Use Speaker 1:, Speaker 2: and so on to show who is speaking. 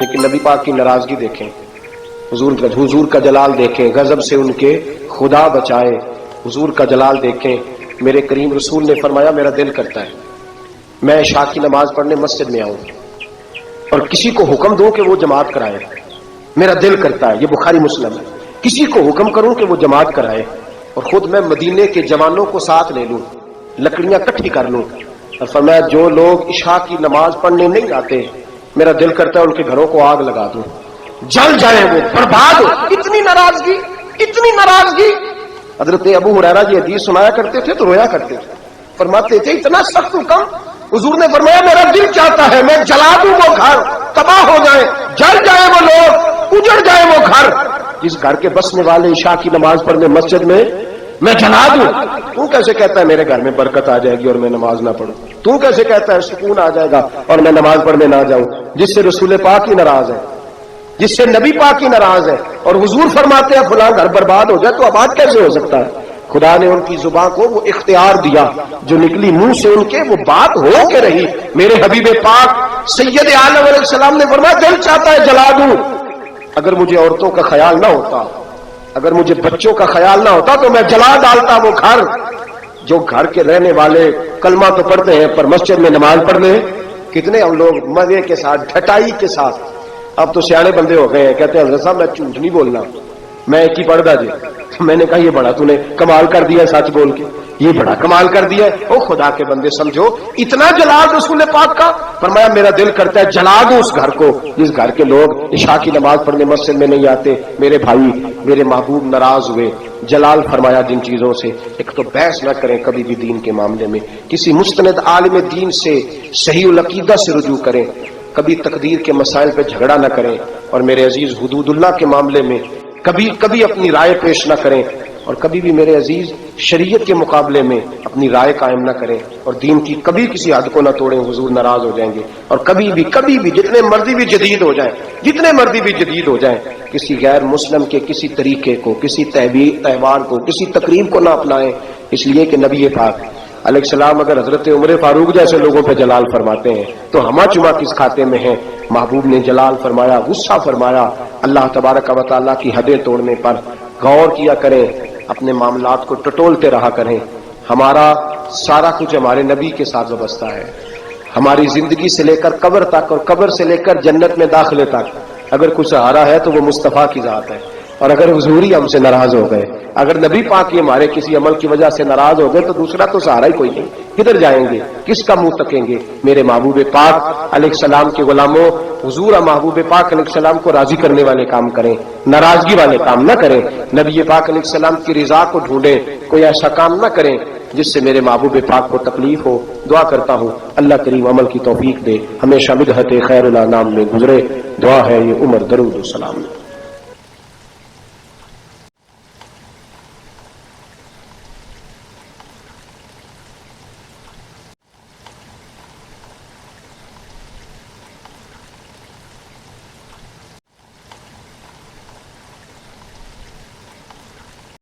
Speaker 1: لیکن نبی پاک کی ناراضگی دیکھیں، حضور کا جلال دیکھیں، غضب سے ان کے خدا بچائے، حضور کا جلال دیکھیں۔ میرے کریم رسول نے فرمایا میرا دل کرتا ہے میں عشاء کی نماز پڑھنے مسجد میں آؤں اور کسی کو حکم دوں کہ وہ جماعت کرائے، میرا دل کرتا ہے، یہ بخاری مسلم ہے، کسی کو حکم کروں کہ وہ جماعت کرائے اور خود میں مدینے کے جوانوں کو ساتھ لے لوں، لکڑیاں کٹھی کر لوں، اور فرمایا جو لوگ عشاء کی نماز پڑھنے نہیں آتے میرا دل کرتا ہے ان کے گھروں کو آگ لگا دوں، جل جائے وہ، برباد ہو۔ اتنی ناراضگی، اتنی ناراضگی۔ حضرت ابو ہریرہ جی حدیث سنایا کرتے تھے تو رویا کرتے تھے، فرماتے تھے اتنا سخت حکم، حضور نے فرمایا میرا دل چاہتا ہے میں جلا دوں وہ گھر، تباہ ہو جائے، جل جائے وہ لوگ، اجڑ جائے وہ گھر جس گھر کے بسنے والے عشاء کی نماز پڑھنے مسجد میں جلا دوں۔ تو کیسے کہتا ہے میرے گھر میں برکت آ جائے گی اور میں نماز نہ پڑھوں؟ تو کیسے کہتا ہے سکون آ جائے گا اور میں نماز پڑھنے نہ جاؤں؟ جس سے رسول پاک ہی ناراض ہے، جس سے نبی پاک ہی ناراض ہے، اور حضور فرماتے ہیں فلاں گھر برباد ہو جائے، تو آباد کیسے ہو سکتا ہے؟ خدا نے ان کی زبان کو وہ اختیار دیا جو نکلی منہ سے ان کے وہ بات ہو کے رہی۔ میرے حبیب پاک سید عالم علیہ السلام نے فرمایا دل چاہتا ہے جلا دوں، اگر مجھے عورتوں کا خیال نہ ہوتا، اگر مجھے بچوں کا خیال نہ ہوتا تو میں جلا ڈالتا وہ گھر۔ جو گھر کے رہنے والے کلمہ تو پڑھتے ہیں پر مسجد میں نماز پڑھنے کتنے ہم لوگ مزے کے ساتھ، ڈھٹائی کے ساتھ، اب تو سیانے بندے ہو گئے ہیں، کہتے ہیں حضرت صاحب میں جھوٹ نہیں بولنا، میں ایک ہی پڑھدا جی۔ میں نے کہا یہ بڑا تو نے کمال کر دیا سچ بول کے، یہ بڑا کمال کر دیا۔ او خدا کے بندے سمجھو اتنا جلال رسول پاک کا، فرمایا میرا دل کرتا ہے جلا دوں اس گھر کو جس گھر کے لوگ عشاء کی نماز پڑھنے مسجد میں نہیں آتے۔ میرے بھائی میرے محبوب ناراض ہوئے، جلال فرمایا جن چیزوں سے۔ ایک تو بحث نہ کریں کبھی بھی دین کے معاملے میں، کسی مستند عالم دین سے صحیح العقیدہ سے رجوع کریں، کبھی تقدیر کے مسائل پہ جھگڑا نہ کریں، اور میرے عزیز حدود اللہ کے معاملے میں کبھی اپنی رائے پیش نہ کریں، اور کبھی بھی میرے عزیز شریعت کے مقابلے میں اپنی رائے قائم نہ کریں، اور دین کی کبھی کسی حد کو نہ توڑیں، حضور ناراض ہو جائیں گے۔ اور کبھی بھی جتنے مرضی بھی جدید ہو جائیں، جتنے مرضی بھی جدید ہو جائیں، کسی غیر مسلم کے کسی طریقے کو، کسی تہوار کو، کسی تقریب کو نہ اپنائیں، اس لیے کہ نبی پاک علیہ السلام اگر حضرت عمر فاروق جیسے لوگوں پہ جلال فرماتے ہیں تو ہما چما کس کھاتے میں ہیں؟ محبوب نے جلال فرمایا، غصہ فرمایا۔ اللہ تبارک و تعالیٰ کی حدیں توڑنے پر غور کیا کریں، اپنے معاملات کو ٹٹولتے رہا کریں۔ ہمارا سارا کچھ ہمارے نبی کے ساتھ وابستہ ہے، ہماری زندگی سے لے کر قبر تک اور قبر سے لے کر جنت میں داخلے تک اگر کچھ سہارا ہے تو وہ مصطفیٰ کی ذات ہے۔ اور اگر حضور ہی ہم سے ناراض ہو گئے، اگر نبی پاک ہی ہمارے کسی عمل کی وجہ سے ناراض ہو گئے تو دوسرا تو سہارا ہی کوئی نہیں، کدھر جائیں گے، کس کا منہ تکیں گے؟ میرے محبوب پاک علیہ السلام کے غلاموں، حضور محبوب پاک علیہ السلام کو راضی کرنے والے کام کریں، ناراضگی والے کام نہ کریں۔ نبی پاک علیہ السلام کی رضا کو ڈھونڈیں، کوئی ایسا کام نہ کریں جس سے میرے محبوب پاک کو تکلیف ہو۔ دعا کرتا ہوں اللہ کریم عمل کی توفیق دے، ہمیشہ مدحت خیر الانام میں گزرے۔ دعا ہے یہ عمر درود و سلام۔